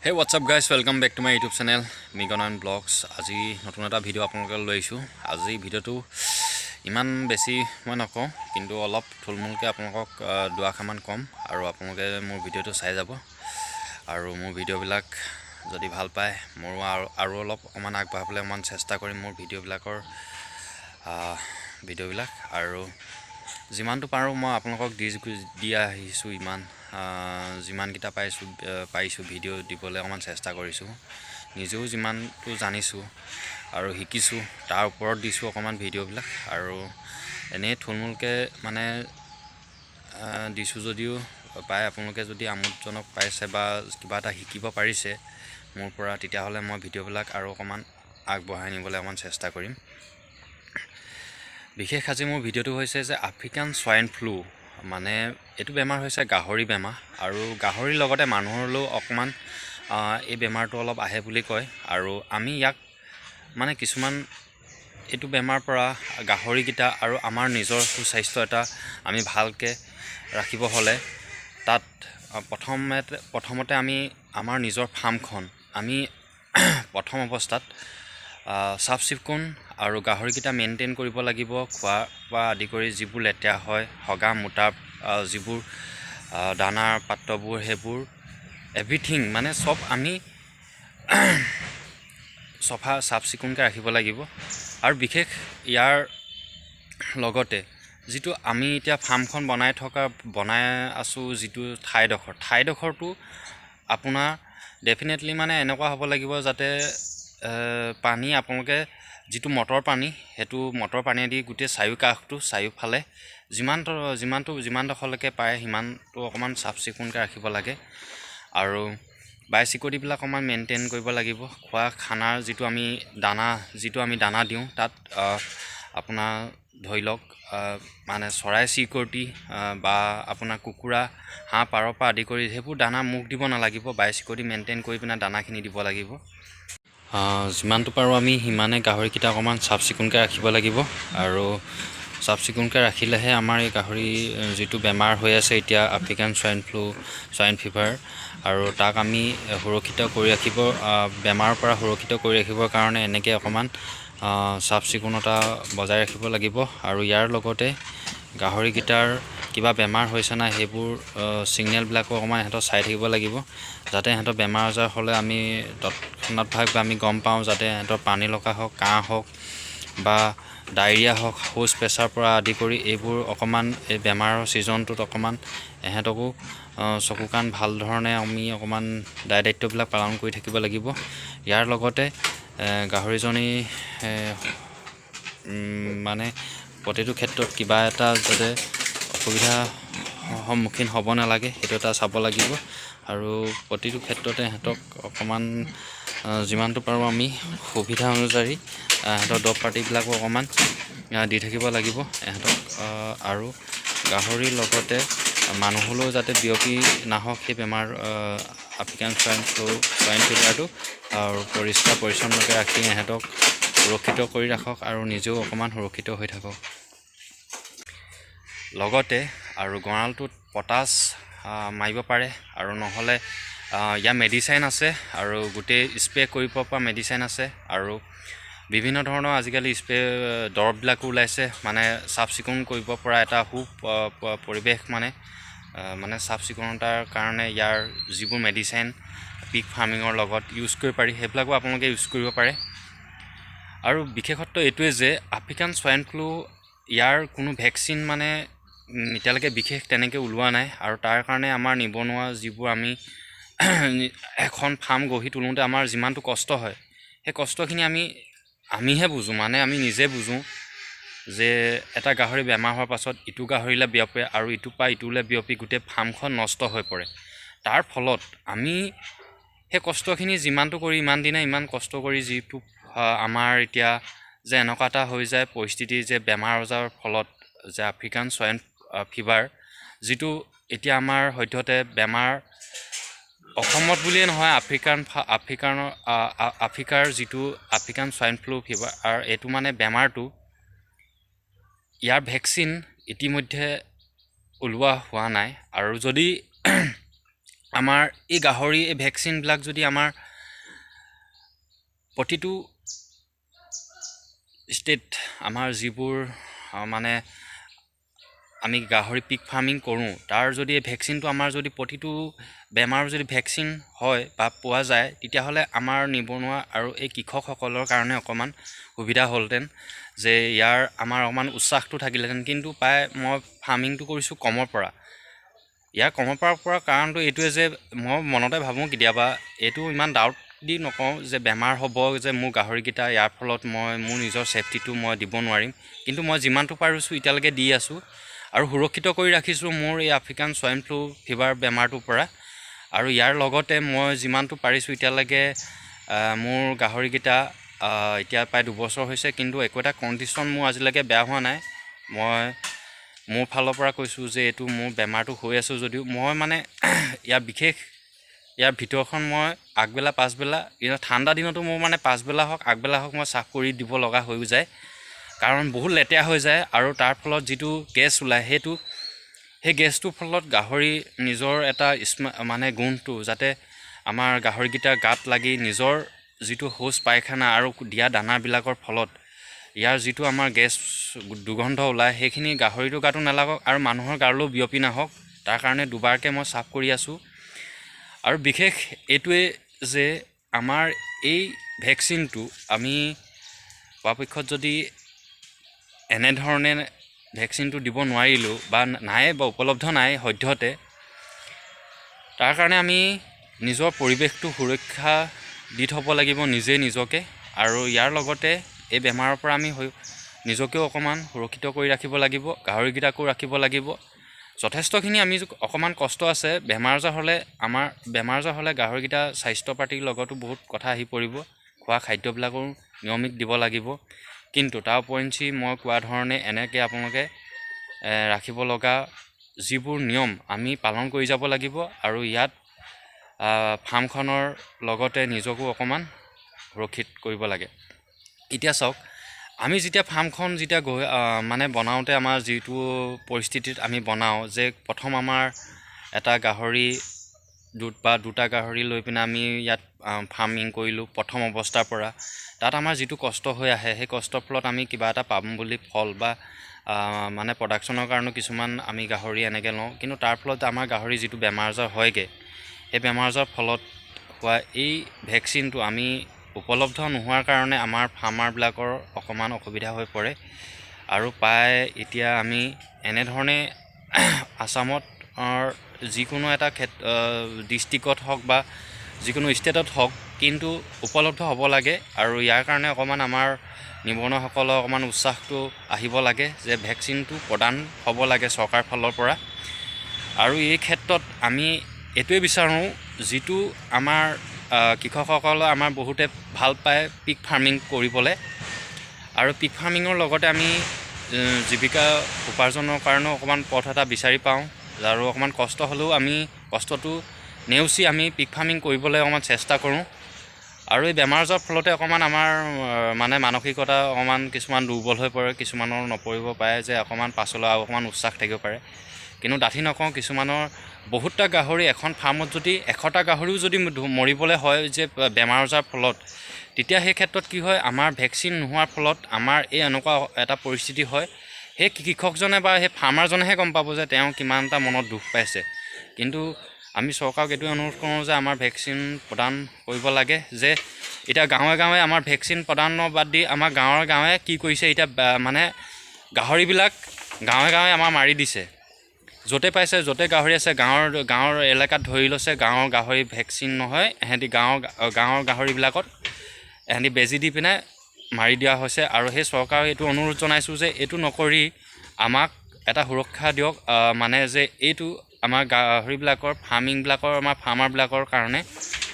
Hey, what's up guys, welcome back to my YouTube channel MRIGANAYAN Vlogs. আজি নতুন এটা video আপোনালোকক লৈ আইছো। আজি ভিডিওটো ইমান বেছি মই নকওঁ, কিন্তু অলপ থুলমুলকে আপোনালোকক দুআষাৰমান কম আৰু আপোনালোকে মোৰ ভিডিওটো চাই যাব। আৰু মোৰ ভিডিওবিলাক যদি ভাল পায়, মোৰ আৰু অলপ অকমান আগবাঢ়াবলৈ অকমান চেষ্টা কৰিম মোৰ ভিডিওবিলাকৰ ভিডিওবিলাক আৰু যিমানটো পাৰো মই আপোনালোকক দি আহিছো ইমান যিমান কিটা পাইছো ভিডিও দিবলৈ অকমান চেষ্টা কৰিছো। নিজেও যিমানটো জানিছো আৰু শিকিছো তাৰ ওপৰত দিছো অকমান ভিডিওবিলাক আৰু এনে থুলমুলকে মানে দিছো যদিও পায় আপোনালোকে যদি আমোদজনক পাইছে বা কিবা এটা শিকিব পাৰিছে মোৰ পৰা, তেতিয়া হলে মই ভিডিওবিলাক আৰু অকমান আগবঢ়াই নিবলৈ অকমান চেষ্টা কৰিম। বিশেষ আজি মোৰ ভিডিওটো হৈছে যে আফ্ৰিকান সোয়াইন ফ্লু, মানে এটো বেমাৰ হৈছে গাহৰি বেমাৰ আৰু গাহৰিৰ লগতে মানুহৰলৈও অকমান এই বেমাৰটো অলপ আহে বুলি কয়। আৰু আমি ইয়াক মানে কিছুমান এটো বেমাৰ পৰা গাহৰি গিটা আৰু আমাৰ নিজৰ সুস্বাস্থ্য এটা আমি ভালকে ৰাখিব হলে তাত প্ৰথমতে আমি আমাৰ নিজৰ ফাৰ্মখন আমি প্ৰথম অৱস্থাত সাফ-চিকুণ আৰু গাহৰি গিটা মেইনটেইন কৰিব লাগিব। খোৱা বা আদি কৰি যিবোৰ লেতেৰা হয়, হগা মুতা যিবোৰ দানাৰ পাত্ৰবোৰ, হেবোৰ এভৰিথিং মানে সব আমি সাফ-চিকুণকে ৰাখিব লাগিব। আৰু বিশেষ ইয়াৰ লগতে যিটো আমি এতিয়া ফাৰ্মখন বনাই আছো, যিটো ঠাইডখৰটো আপোনাৰ ডেফিনেটলি মানে এনেকুৱা হ'ব লাগিব যাতে পানী আপোনালোকে যিটো মটৰ পানী, হেতু মটৰ পানী দি গুটে চাৰিওফালে যিমান দখৰলৈকে পায় সিমানটো অকমান সাফ-চিকুণকে ৰাখিব লাগে। আৰু বাইচিকৰিবিলাক অকমান মেইনটেইন কৰিব লাগিব। খোৱা খানাৰ যিটো আমি দানা দিওঁ তাত আপোনাৰ ধৰি লওক মানে চৰাই চিকৰটি বা আপোনাৰ কুকুৰা হাঁহ পাৰৰ পৰা আদি কৰি হেবোৰ দানা মুখ দিব নালাগিব। বাইচিকৰি মেইনটেইন কৰি পিনে দানাখিনি দিব লাগিব। যিমানটো পাৰো আমি হিমানে গাহৰি কিটা অকমান সাফ-চিকুণকে ৰাখিব লাগিব। আৰু সাফ-চিকুণকে ৰাখিলেহে আমাৰ এই গাহৰি যিটো বেমাৰ হৈ আছে এতিয়া আফ্ৰিকান সোয়াইন ফিভাৰ, আৰু তাক আমি সুৰক্ষিত কৰি ৰাখিব বেমাৰৰ পৰা সুৰক্ষিত কৰি ৰাখিবৰ কাৰণে এনেকে অকমান সাফ-চিকুণতা বজাই ৰাখিব লাগিব। আৰু ইয়াৰ লগতে গাহৰি গিটাৰ কিবা বেমাৰ হৈছে না হেবোৰ সিগনেলবিলাকো অকমান হেঁত চাই থাকিব লাগিব, যাতে হেঁত বেমাৰ আজাৰ হলে আমি তৎক্ষণাৎভাৱে আমি গম পাওঁ, যাতে হেঁত পানী লগা হওক, কাহ হওক বা ডায়েৰিয়া হওক, শৌচ পেছাৰ পৰা আদি কৰি এইবোৰ অকমান এই বেমাৰৰ সিজনটোত অকমান এহেঁতকো চকু কাণ ভাল ধৰণে আমি অকমান দায়িত্ববিলাক পালন কৰি থাকিব লাগিব। ইয়াৰ লগতে গাহৰিজনী মানে প্ৰতিটো ক্ষেত্ৰত কিবা এটা যাতে অসুবিধা সন্মুখীন হ'ব নালাগে সেইটো এটা চাব লাগিব। আৰু প্ৰতিটো ক্ষেত্ৰতে হেঁতক অকমান যিমানটো পাৰো আমি সুবিধা অনুযায়ী হেঁতৰ দৰৱ পাতিবিলাকো অকমান দি থাকিব লাগিব এহেঁতক। আৰু গাহৰিৰ লগতে মানুহলৈও যাতে বিয়পি নাহক সেই বেমাৰ আফ্ৰিকান সোয়াইন ফিভাৰটো, আৰু পৰিষ্কাৰ পৰিচ্ছন্নকে ৰাখি এহেঁতক সুৰক্ষিত কৰি ৰাখক আৰু নিজেও অকমান সুৰক্ষিত হৈ থাকক। লগতে আৰু গঁৰালটোত পটাছ মাৰিব পাৰে, আৰু নহলে ইয়াৰ মেডিচাইন আছে আৰু গোটেই স্প্ৰে কৰিব পৰা মেডিচাইন আছে। আৰু বিভিন্ন ধৰণৰ আজিকালি স্প্ৰে দৰৱবিলাকো ওলাইছে, মানে সাফ-চিকুণ কৰিব পৰা এটা পৰিৱেশ মানে সাফ-চিকুণতাৰ কাৰণে ইয়াৰ যিবোৰ মেডিচাইন পিক ফাৰ্মিঙৰ লগত ইউজ কৰিব পাৰি, সেইবিলাকো আপোনালোকে ইউজ কৰিব পাৰে। আৰু বিশেষত্ব এইটোৱে যে আফ্ৰিকান সোয়াইন ফ্লু ইয়াৰ কোনো ভেকচিন মানে এতিয়ালৈকে বিশেষ তেনেকে ওলোৱা নাই। আৰু তাৰ কাৰণে আমাৰ নিবনুৱা যিবোৰ আমি এখন ফাৰ্ম গঢ়ি তোলোতে আমাৰ যিমানটো কষ্ট হয়, সেই কষ্টখিনি আমিহে বুজো, মানে আমি নিজে বুজো যে এটা গাহৰি বেমাৰ হোৱাৰ পাছত ইটো গাহৰিলে বিয়পে আৰু ইটোৰ পৰা ইটোলে বিয়পি গোটেই ফাৰ্মখন নষ্ট হৈ পৰে। তাৰ ফলত আমি সেই কষ্টখিনি যিমানটো কৰি ইমান দিনে ইমান কষ্ট কৰি যিটো আমাৰ এতিয়া যে এনেকুৱা এটা হৈ যায় পৰিস্থিতি যে বেমাৰ আজাৰৰ ফলত যে আফ্ৰিকান সোয়াইন ফিভাৰ, যিটো এতিয়া আমাৰ সদ্যহতে বেমাৰ অসমত বুলিয়ে নহয় আফ্ৰিকাৰ যিটো আফ্ৰিকান সোয়াইন ফ্লু ফিভাৰ, আৰু এইটো মানে বেমাৰটো ইয়াৰ ভেকচিন ইতিমধ্যে ওলোৱা হোৱা নাই। আৰু যদি আমাৰ এই গাহৰি এই ভেকচিনবিলাক যদি আমাৰ প্ৰতিটো ষ্টেট আমাৰ যিবোৰ মানে আমি গাহৰি পিক ফাৰ্মিং কৰোঁ তাৰ যদি এই ভেকচিনটো আমাৰ যদি প্ৰতিটো বেমাৰৰ যদি ভেকচিন হয় বা পোৱা যায় তেতিয়াহ'লে আমাৰ নিবনুৱা আৰু এই কৃষকসকলৰ কাৰণে অকণমান সুবিধা হ'লহেঁতেন যে ইয়াৰ আমাৰ অকণমান উৎসাহটো থাকিলেহেঁতেন। কিন্তু প্ৰায় মই ফাৰ্মিংটো কৰিছোঁ কমৰ পৰা। ইয়াৰ কমৰ পৰা কাৰণটো এইটোৱে যে মই মনতে ভাবোঁ কেতিয়াবা এইটো ইমান ডাউট দি নকওঁ যে বেমাৰ হ'ব যে মোৰ গাহৰিকেইটা ইয়াৰ ফলত মই মোৰ নিজৰ ছেফটিটো মই দিব নোৱাৰিম, কিন্তু মই যিমানটো পাৰিছোঁ এতিয়ালৈকে দি আছোঁ আৰু সুৰক্ষিত কৰি ৰাখিছোঁ মোৰ এই আফ্ৰিকান সোৱাইন ফ্লু ফিভাৰ বেমাৰটোৰ পৰা। আৰু ইয়াৰ লগতে মই যিমানটো পাৰিছোঁ এতিয়ালৈকে মোৰ গাহৰিকেইটা এতিয়া প্ৰায় 2 বছৰ হৈছে, কিন্তু একো এটা কণ্ডিশ্যন মোৰ আজিলৈকে বেয়া হোৱা নাই। মই মোৰ ফালৰ পৰা কৈছোঁ যে এইটো মোৰ বেমাৰটো হৈ আছোঁ যদিও মই মানে ইয়াৰ ভিতৰখন মই আগবেলা পাছবেলা ঠাণ্ডা দিনতো মোৰ মানে পাছবেলা হওক আগবেলা হওক মই চাফ কৰি দিব লগা হৈ যায়, কাৰণ বহুত লেতেৰা হৈ যায় আৰু তাৰ ফলত যিটো গেছ ওলায় সেই গেছটোৰ ফলত গাহৰি নিজৰ এটা মানে গুণটো যাতে আমাৰ গাহৰিকেইটাৰ গাত লাগি নিজৰ যিটো শৌচ পায়খানা আৰু দিয়া দানাবিলাকৰ ফলত ইয়াৰ যিটো আমাৰ গেছ দুৰ্গন্ধ ওলায় সেইখিনি গাহৰিটোৰ গাতো নালাগক আৰু মানুহৰ গালৈও বিয়পি নাহক, তাৰ কাৰণে দুবাৰকৈ মই চাফ কৰি আছোঁ। আৰু বিশেষ এইটোৱে যে আমাৰ এই ভেকচিনটো আমি পৰাপক্ষত যদি এনেধৰণে ভেকচিনটো দিব নোৱাৰিলোঁ বা নাই বা উপলব্ধ নাই সদ্যহতে, তাৰ কাৰণে আমি নিজৰ পৰিৱেশটো সুৰক্ষা দি থ'ব লাগিব নিজকে। আৰু ইয়াৰ লগতে এই বেমাৰৰ পৰা আমি নিজকেও অকণমান সুৰক্ষিত কৰি ৰাখিব লাগিব, গাহৰিকেইটাকো ৰাখিব লাগিব। যথেষ্টখিনি আমি অকণমান কষ্ট আছে। বেমাৰ আজাৰ হ'লে গাহৰিকেইটা স্বাস্থ্য পাতিৰ লগতো বহুত কথা আহি পৰিব, খোৱা খাদ্যবিলাকো নিয়মিত দিব লাগিব। কিন্তু তাৰ উপৰিঞ্চি মই কোৱা ধৰণে এনেকৈ আপোনালোকে ৰাখিব লগা যিবোৰ নিয়ম আমি পালন কৰি যাব লাগিব আৰু ইয়াত ফাৰ্মখনৰ লগতে নিজকো অকণমান সুৰক্ষিত কৰিব লাগে। এতিয়া চাওক, আমি যেতিয়া ফাৰ্মখন মানে বনাওঁতে আমাৰ যিটো পৰিস্থিতিত আমি বনাওঁ যে প্ৰথম আমাৰ এটা গাহৰি দুটা গাহৰি লৈ পিনে আমি ইয়াত ফাৰ্মিং কৰিলোঁ প্ৰথম অৱস্থাৰ পৰা, তাত আমাৰ যিটো কষ্ট হৈ আহে সেই কষ্টৰ ফলত আমি কিবা এটা পাম বুলি ফল বা মানে প্ৰডাকশ্যনৰ কাৰণে কিছুমান আমি গাহৰি এনেকৈ লওঁ, কিন্তু তাৰ ফলত আমাৰ গাহৰি যিটো বেমাৰ আজাৰ হয়গৈ সেই বেমাৰ আজাৰ ফলত হোৱা এই ভেকচিনটো আমি উপলব্ধ নোহোৱাৰ কাৰণে আমাৰ ফাৰ্মাৰবিলাকৰ অকণমান অসুবিধা হৈ পৰে। আৰু প্ৰায় এতিয়া আমি এনেধৰণে আসামত যিকোনো এটা ডিষ্ট্ৰিক্টত হওক বা যিকোনো ষ্টেটত হওক কিন্তু উপলব্ধ হ'ব লাগে। আৰু ইয়াৰ কাৰণে অকণমান আমাৰ নিবনুৱাসকলৰ অকণমান উৎসাহটো আহিব লাগে যে ভেকচিনটো প্ৰদান হ'ব লাগে চৰকাৰৰ ফালৰ পৰা। আৰু এই ক্ষেত্ৰত আমি এইটোৱে বিচাৰোঁ, যিটো আমাৰ কৃষকসকলে আমাৰ বহুতে ভাল পায় পিক ফাৰ্মিং কৰিবলৈ, আৰু পিক ফাৰ্মিঙৰ লগতে আমি জীৱিকা উপাৰ্জনৰ কাৰণেও অকণমান পথ এটা বিচাৰি পাওঁ, আৰু অকণমান কষ্ট হ'লেও আমি কষ্টটো নেওচি আমি পিক ফাৰ্মিং কৰিবলৈ অকণমান চেষ্টা কৰোঁ। আৰু এই বেমাৰ আজাৰৰ ফলতে অকণমান আমাৰ মানে মানসিকতা অকণমান কিছুমান দুৰ্বল হৈ পৰে, কিছুমানৰ নপৰিব পাৰে যে অকণমান পাছলৈ আৰু অকণমান উৎসাহ থাকিব পাৰে। কিন্তু ডাঠি নকওঁ, কিছুমানৰ বহুতটা গাহৰি এখন ফাৰ্মত যদি 100টা গাহৰিও যদি মৰিবলৈ হয় যে বেমাৰ আজাৰৰ ফলত, তেতিয়া সেই ক্ষেত্ৰত কি হয়, আমাৰ ভেকচিন নোহোৱাৰ ফলত আমাৰ এই এনেকুৱা এটা পৰিস্থিতি হয়, সেই কৃষকজনে বা সেই ফাৰ্মাৰজনেহে গম পাব যে তেওঁ কিমান এটা মনত দুখ পাইছে। কিন্তু আমি চৰকাৰক এইটোৱে অনুৰোধ কৰোঁ যে আমাৰ ভেকচিন প্ৰদান কৰিব লাগে। যে এতিয়া গাঁৱে গাঁৱে আমাৰ ভেকচিন প্ৰদানৰ বাদ দি আমাৰ গাঁৱে কি কৰিছে, এতিয়া মানে গাহৰিবিলাক গাঁৱে আমাৰ মাৰি দিছে। য'তে পাইছে য'তে গাহৰি আছে গাঁৱৰ এলেকাত ধৰি লৈছে, গাঁৱৰ গাহৰি ভেকচিন নহয়, এহেঁতি গাঁৱৰ গাহৰিবিলাকত এহেঁতি বেজী দি পিনে মাৰি দিয়া হৈছে। আৰু সেই চৰকাৰক এইটো অনুৰোধ জনাইছোঁ যে এইটো নকৰি আমাক এটা সুৰক্ষা দিয়ক, মানে যে এইটো আমাৰ গাহৰিবিলাকৰ আমাৰ ফাৰ্মাৰবিলাকৰ কাৰণে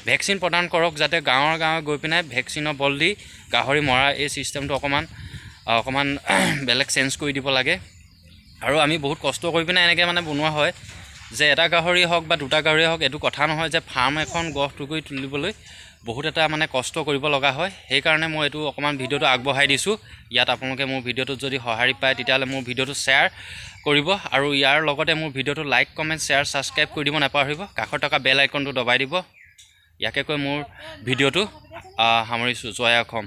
ভেকচিন প্ৰদান কৰক, যাতে গাঁৱে গৈ পিনে ভেকচিনৰ বল দি গাহৰি মৰা এই ছিষ্টেমটো অকণমান বেলেগ চেঞ্জ কৰি দিব লাগে। আৰু আমি বহুত কষ্ট কৰি পিনে এনেকৈ মানে বনোৱা হয় যে এটা গাহৰি হওক বা দুটা গাহৰি হওক, এইটো কথা নহয় যে ফাৰ্ম এখন গঢ় কৰি তুলিবলৈ বহুত এটা মানে কষ্ট কৰিব লগা হয় সেইকাৰণে মই এইটো অকণমান ভিডিঅ'টো আগবঢ়াই দিছোঁ ইয়াত আপোনালোকে মোৰ ভিডিঅ'টোত যদি সঁহাৰি পায় তেতিয়াহ'লে মোৰ ভিডিঅ'টো শ্বেয়াৰ কৰিব আৰু ইয়াৰ লগতে মোৰ ভিডিঅ'টো লাইক কমেণ্ট শ্বেয়াৰ ছাবস্ক্ৰাইব কৰি দিব নাপাহৰিব কাষত থকা বেল আইকনটো দবাই দিব ইয়াকে কৈ মোৰ ভিডিঅ'টো সামৰিছোঁ জয় অসম।